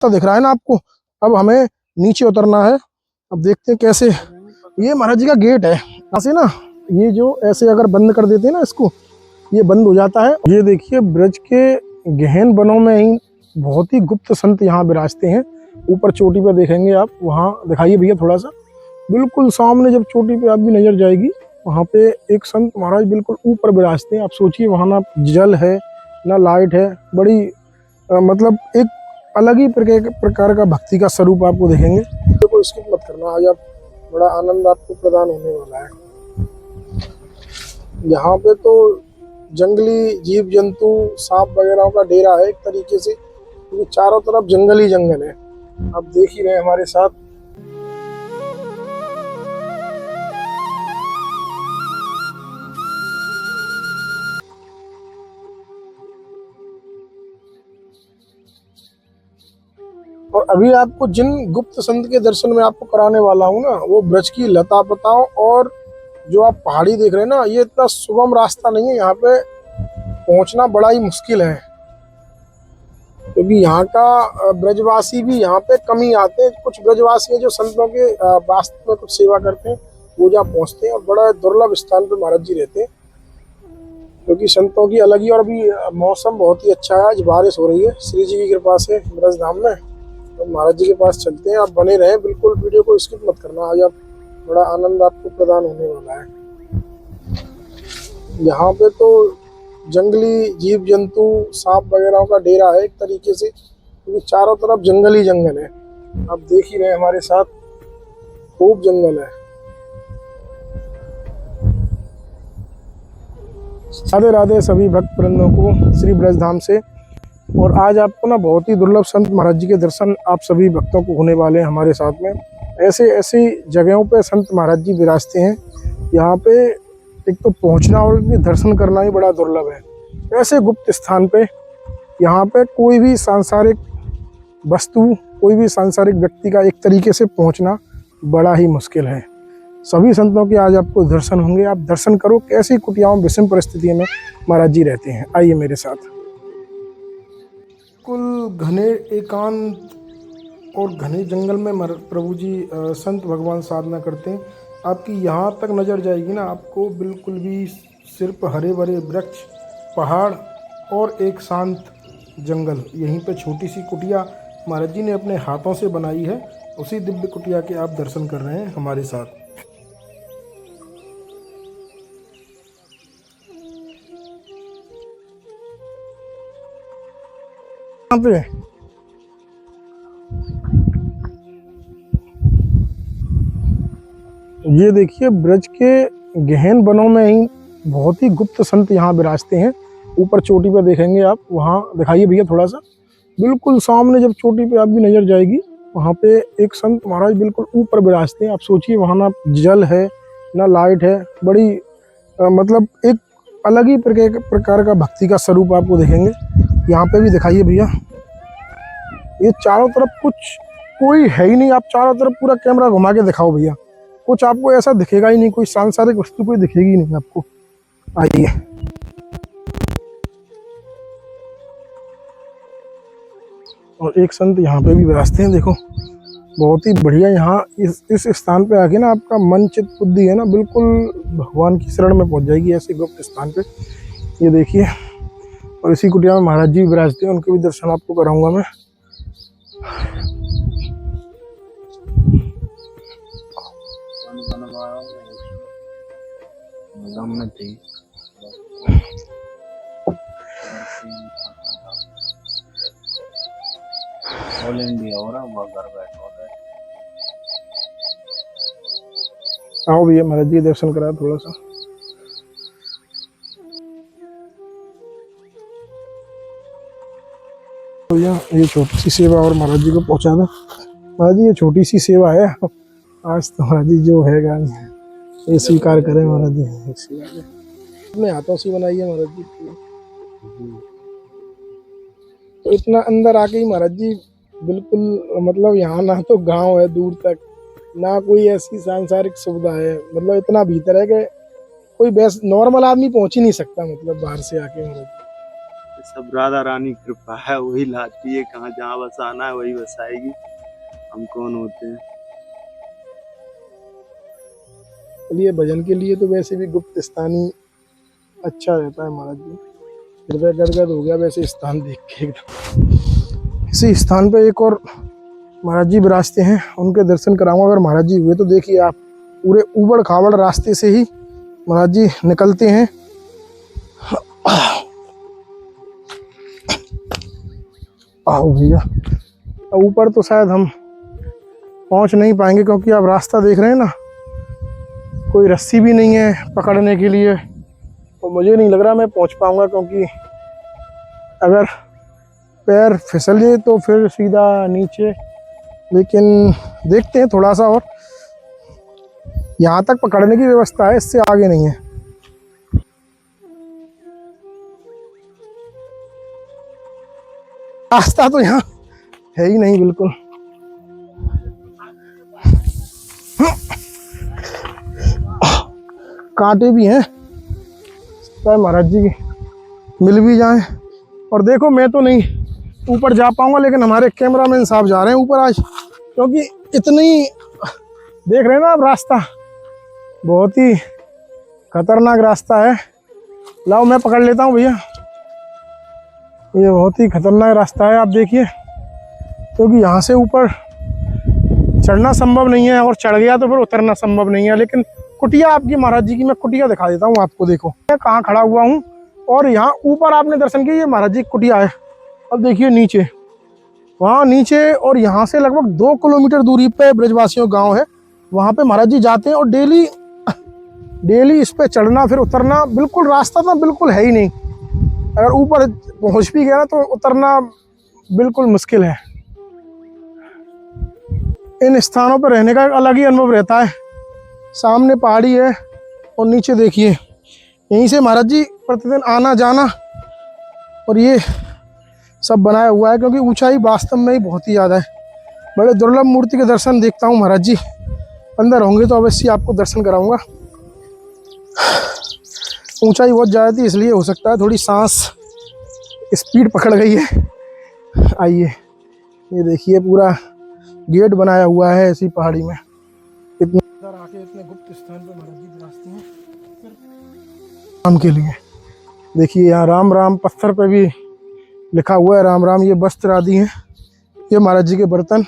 तो दिख रहा है ना आपको। अब हमें नीचे उतरना है। अब देखते हैं कैसे। ये महाराज जी का गेट है। यहाँ से ना ये जो ऐसे अगर बंद कर देते हैं ना इसको, ये बंद हो जाता है। ये देखिए ब्रज के गहन वनों में ही बहुत ही गुप्त संत यहाँ विराजते हैं। ऊपर चोटी पे देखेंगे आप, वहाँ दिखाइए भैया थोड़ा सा। बिल्कुल सामने जब चोटी पे आपकी नजर जाएगी, वहाँ पे एक संत महाराज बिल्कुल ऊपर विराजते हैं। आप सोचिए, वहाँ ना जल है ना लाइट है। बड़ी मतलब एक अलग ही प्रकार का भक्ति का स्वरूप आपको देखेंगे। देखो स्किप मत करना, आज आप बड़ा आनंद आपको प्रदान होने वाला है। यहाँ पे तो जंगली जीव जंतु सांप वगैरह का डेरा है एक तरीके से, क्योंकि चारों तरफ जंगल ही जंगल है। आप देख ही रहे हैं हमारे साथ। और अभी आपको जिन गुप्त संत के दर्शन में आपको कराने वाला हूँ ना, वो ब्रज की लता पताओं और जो आप पहाड़ी देख रहे हैं ना, ये इतना सुगम रास्ता नहीं है। यहाँ पे पहुंचना बड़ा ही मुश्किल है, क्योंकि यहाँ का ब्रजवासी भी यहाँ पे कम ही आते हैं। कुछ ब्रजवासी हैं जो संतों के वास्तव में कुछ सेवा करते हैं, वो जहाँ पहुँचते हैं। और बड़ा दुर्लभ स्थान पे महाराज जी रहते हैं, क्योंकि संतों की अलग ही। और अभी मौसम बहुत ही अच्छा है, आज बारिश हो रही है श्री जी की कृपा से ब्रज धाम में। तो महाराज जी के पास चलते हैं। आप बने रहें, बिल्कुल वीडियो को स्किप मत करना। आज आप बड़ा आनंद आपको प्रदान होने वाला है। यहाँ पे तो जंगली जीव जंतु सांप वगैरह का डेरा है एक तरीके से, क्योंकि चारों तरफ जंगल ही जंगल है। आप देख ही रहे हैं हमारे साथ, खूब जंगल है। राधे राधे सभी भक्त वृंदों को श्री ब्रज धाम से। और आज आपको ना बहुत ही दुर्लभ संत महाराज जी के दर्शन आप सभी भक्तों को होने वाले हैं हमारे साथ में। ऐसे ऐसी जगहों पे संत महाराज जी विराजते हैं। यहाँ पे एक तो पहुँचना और दर्शन करना ही बड़ा दुर्लभ है। ऐसे गुप्त स्थान पे यहाँ पे कोई भी सांसारिक वस्तु, कोई भी सांसारिक व्यक्ति का एक तरीके से पहुँचना बड़ा ही मुश्किल है। सभी संतों के आज आपको दर्शन होंगे। आप दर्शन करो कैसी कुटियाओं विषम परिस्थितियों में महाराज जी रहते हैं। आइए मेरे साथ। बिल्कुल घने एकांत और घने जंगल में प्रभु जी संत भगवान साधना करते हैं। आपकी यहाँ तक नज़र जाएगी ना, आपको बिल्कुल भी सिर्फ हरे भरे वृक्ष, पहाड़ और एक शांत जंगल। यहीं पे छोटी सी कुटिया महाराज जी ने अपने हाथों से बनाई है। उसी दिव्य कुटिया के आप दर्शन कर रहे हैं हमारे साथ। यहाँ पे ये देखिए ब्रज के गहन वनों में ही बहुत ही गुप्त संत यहाँ विराजते हैं। ऊपर चोटी पे देखेंगे आप, वहाँ दिखाइए भैया थोड़ा सा। बिल्कुल सामने जब चोटी पे आपकी नजर जाएगी, वहाँ पे एक संत महाराज बिल्कुल ऊपर विराजते हैं। आप सोचिए, वहाँ ना जल है ना लाइट है। बड़ी मतलब एक अलग ही प्रकार का भक्ति का स्वरूप आपको देखेंगे। यहाँ पे भी दिखाइए भैया। ये चारों तरफ कुछ कोई है ही नहीं। आप चारों तरफ पूरा कैमरा घुमा के दिखाओ भैया, कुछ आपको ऐसा दिखेगा ही नहीं। कोई सांसारिक वस्तु कोई दिखेगी नहीं आपको। आइए। और एक संत यहाँ पे भी विराजते हैं, देखो बहुत ही बढ़िया। यहाँ इस स्थान पे आके ना आपका मन चित्त बुद्धि है ना, बिल्कुल भगवान की शरण में पहुंच जाएगी ऐसे गुप्त स्थान पे। ये देखिए, और इसी कुटिया में महाराज जी विराजते हैं, उनके भी दर्शन आपको कराऊंगा मैं। ऑल इंडिया हो रहा है, घर बैठा हो रहा है। आओ भैया, महाराज जी दर्शन करा थोड़ा सा। भैया ये छोटी सी सेवा और महाराज जी को पहुंचा दो। महाराज जी ये छोटी सी सेवा है, आज तो महाराज जी जो है ये स्वीकार करें। महाराज जी अपने हाथों से बनाई है महाराज जी। तो इतना अंदर आके ही महाराज जी बिल्कुल, मतलब यहाँ ना तो गांव है दूर तक, ना कोई ऐसी सांसारिक सुविधा है। मतलब इतना भीतर है कि कोई बेस नॉर्मल आदमी पहुंच ही नहीं सकता, मतलब बाहर से आके। महाराज सब राधा रानी की कृपा है, वही लाती है, कहाँ जहाँ बसाना है वही बसाएगी, हम कौन होते हैं। चलिए, भजन के लिए तो वैसे भी गुप्त स्थान ही अच्छा रहता है महाराज जी। हृदय गदगद हो गया वैसे स्थान देख के एकदम। इसी स्थान पे एक और महाराज जी विराजते हैं, उनके दर्शन कराऊंगा। अगर महाराज जी हुए तो देखिए आप, पूरे उबड़ खाबड़ रास्ते से ही महाराज जी निकलते हैं। आओ भैया, ऊपर तो शायद हम पहुंच नहीं पाएंगे क्योंकि आप रास्ता देख रहे हैं ना, कोई रस्सी भी नहीं है पकड़ने के लिए, और मुझे नहीं लग रहा मैं पहुंच पाऊंगा, क्योंकि अगर पैर फिसले तो फिर सीधा नीचे। लेकिन देखते हैं थोड़ा सा, और यहाँ तक पकड़ने की व्यवस्था है, इससे आगे नहीं है। रास्ता तो यहाँ है ही नहीं बिल्कुल। कांटे भी हैं, चाहे महाराज जी मिल भी जाएं। और देखो, मैं तो नहीं ऊपर जा पाऊंगा, लेकिन हमारे कैमरामैन साहब जा रहे हैं ऊपर आज, क्योंकि इतनी देख रहे हैं ना आप, रास्ता बहुत ही खतरनाक रास्ता है। लाओ मैं पकड़ लेता हूँ भैया, ये बहुत ही खतरनाक रास्ता है, आप देखिए, क्योंकि यहाँ से ऊपर चढ़ना संभव नहीं है, और चढ़ गया तो फिर उतरना संभव नहीं है। लेकिन कुटिया आपकी महाराज जी की मैं कुटिया दिखा देता हूँ आपको। देखो मैं कहाँ खड़ा हुआ हूँ, और यहाँ ऊपर आपने दर्शन किए, ये महाराज जी की कुटिया है। अब देखिए नीचे, वहाँ नीचे, और यहाँ से लगभग 2 किलोमीटर दूरी पे ब्रजवासियों गांव है, वहाँ पे महाराज जी जाते हैं। और डेली इस पे चढ़ना फिर उतरना, बिल्कुल रास्ता तो बिल्कुल है ही नहीं। अगर ऊपर पहुँच भी गया ना तो उतरना बिल्कुल मुश्किल है। इन स्थानों पर रहने का एक अलग ही अनुभव रहता है। सामने पहाड़ी है, और नीचे देखिए, यहीं से महाराज जी प्रतिदिन आना जाना, और ये सब बनाया हुआ है, क्योंकि ऊंचाई वास्तव में ही बहुत ही ज़्यादा है। बड़े दुर्लभ मूर्ति के दर्शन देखता हूँ महाराज जी, अंदर होंगे तो अवश्य आपको दर्शन कराऊंगा। ऊंचाई बहुत ज़्यादा थी, इसलिए हो सकता है थोड़ी सांस स्पीड पकड़ गई है। आइए, ये देखिए पूरा गेट बनाया हुआ है ऐसी पहाड़ी में। इतना आके इतने गुप्त स्थान पे महाराज जी विराजते हैं राम के लिए। देखिए यहाँ राम राम पत्थर पे भी लिखा हुआ है राम राम। ये वस्त्र आदि हैं, ये महाराज जी के बर्तन,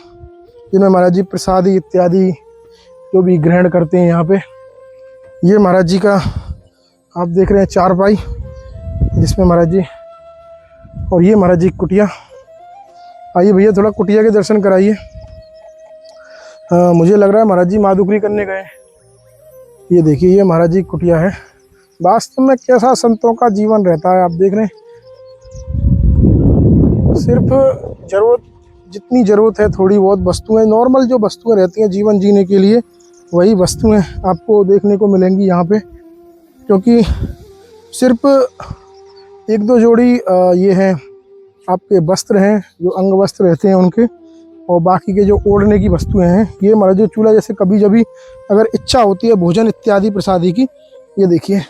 जिनमें महाराज जी प्रसादी इत्यादि जो भी ग्रहण करते हैं यहाँ पे। ये महाराज जी का आप देख रहे हैं चारपाई, जिसमें महाराज जी, और ये महाराज जी की कुटिया। आइए भैया थोड़ा कुटिया के दर्शन कराइए। मुझे लग रहा है महाराज जी माधुकरी करने गए। ये देखिए, ये महाराज जी की कुटिया है। वास्तव में कैसा संतों का जीवन रहता है, आप देख रहे हैं। सिर्फ जरूरत, जितनी ज़रूरत है थोड़ी बहुत वस्तुएं, नॉर्मल जो वस्तुएं रहती हैं जीवन जीने के लिए, वही वस्तुएं आपको देखने को मिलेंगी यहाँ पे। क्योंकि सिर्फ 1-2 जोड़ी ये हैं आपके वस्त्र हैं, जो अंग वस्त्र रहते हैं उनके, और बाकी के जो ओढ़ने की वस्तुएं हैं, ये महाराज जी चूल्हा, जैसे कभी जभी अगर इच्छा होती है भोजन इत्यादि प्रसादी की। ये देखिए,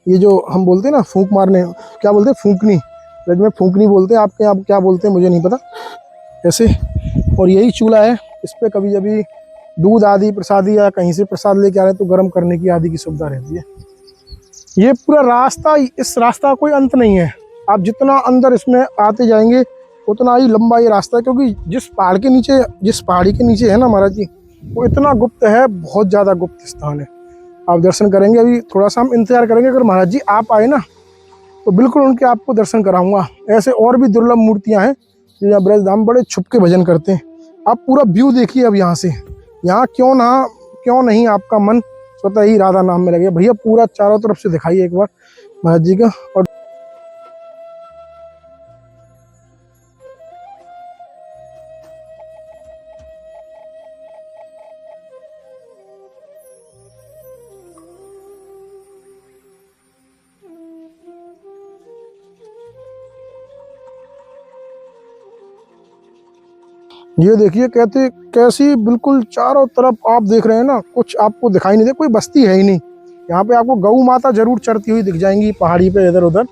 ये जो हम बोलते हैं ना फूंक मारने, क्या बोलते हैं, फूंकनी, ब्रज में फूंकनी बोलते हैं, आपके यहाँ क्या बोलते हैं मुझे नहीं पता ऐसे। और यही चूल्हा है, इस पर कभी जभी दूध आदि प्रसादी या कहीं से प्रसाद लेके आ रहे तो गर्म करने की आदि की सुविधा रहती है। ये पूरा रास्ता, इस रास्ता का कोई अंत नहीं है। आप जितना अंदर इसमें आते जाएंगे उतना ही लंबा ये रास्ता है, क्योंकि जिस पहाड़ी के नीचे है ना महाराज जी, वो इतना गुप्त है, बहुत ज़्यादा गुप्त स्थान है। आप दर्शन करेंगे, अभी थोड़ा सा हम इंतजार करेंगे। अगर महाराज जी आप आए ना तो बिल्कुल उनके आपको दर्शन कराऊंगा। ऐसे और भी दुर्लभ मूर्तियां हैं जो यहाँ ब्रजधाम बड़े छुप के भजन करते हैं। आप पूरा व्यू देखिए अब यहाँ से, यहाँ क्यों नहीं आपका मन स्वतः ही राधा नाम में लगे। भैया पूरा चारों तरफ से दिखाइए एक बार महाराज जी का। और ये देखिए, कहते कैसी बिल्कुल चारों तरफ आप देख रहे हैं ना, कुछ आपको दिखाई नहीं दे, कोई बस्ती है ही नहीं। यहाँ पे आपको गऊ माता जरूर चढ़ती हुई दिख जाएंगी पहाड़ी पे इधर उधर,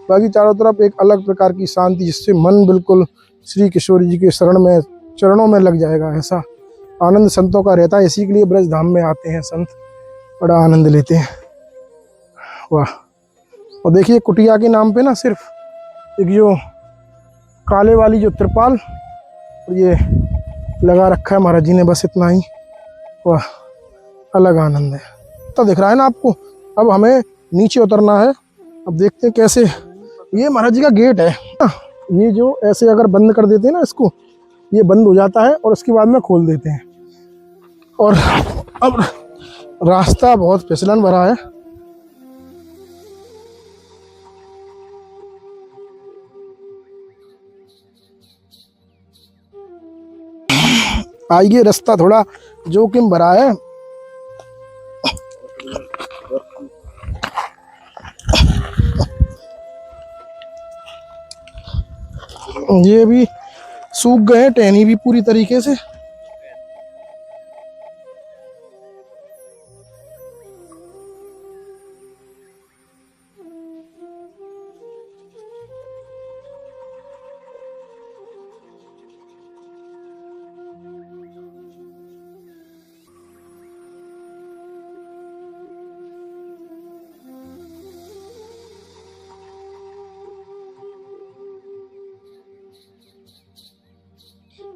बाकी चारों तरफ एक अलग प्रकार की शांति, जिससे मन बिल्कुल श्री किशोर जी के चरणों में लग जाएगा। ऐसा आनंद संतों का रहता है, इसी के लिए ब्रज धाम में आते हैं संत, बड़ा आनंद लेते हैं। वाह। और देखिए कुटिया के नाम पे ना सिर्फ एक जो काले वाली जो त्रिपाल ये लगा रखा है महाराज जी ने, बस इतना ही। वाह, अलग आनंद है। तो दिख रहा है ना आपको। अब हमें नीचे उतरना है। अब देखते हैं कैसे। ये महाराज जी का गेट है। ये जो ऐसे अगर बंद कर देते हैं ना इसको, ये बंद हो जाता है और उसके बाद में खोल देते हैं। और अब रास्ता बहुत फिसलन भरा है। आइए, रास्ता थोड़ा जोखिम भरा है। ये भी सूख गए हैं, टहनी भी पूरी तरीके से।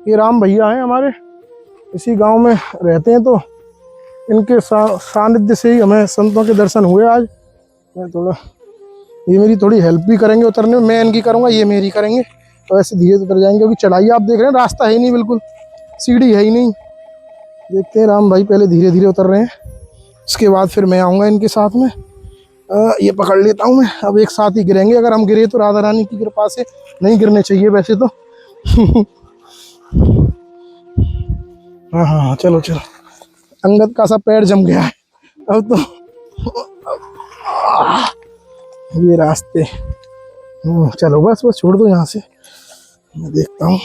ये राम भैया हैं हमारे, इसी गांव में रहते हैं, तो इनके सानिध्य से ही हमें संतों के दर्शन हुए आज। मैं थोड़ा, ये मेरी थोड़ी हेल्प भी करेंगे उतरने में, मैं इनकी करूंगा, ये मेरी करेंगे, तो ऐसे धीरे उतर जाएंगे। क्योंकि चढ़ाई आप देख रहे हैं, रास्ता है ही नहीं, बिल्कुल सीढ़ी है ही नहीं। देखते हैं, राम भाई पहले धीरे धीरे उतर रहे हैं, उसके बाद फिर मैं आऊँगा इनके साथ में। ये पकड़ लेता हूँ मैं। अब एक साथ ही गिरेंगे, अगर हम गिरे तो राधा रानी की कृपा से नहीं गिरने चाहिए वैसे तो। हाँ हाँ, चलो चलो। अंगद का सा पैर जम गया है अब तो। ये रास्ते, चलो बस बस छोड़ दो यहाँ से, मैं देखता हूँ।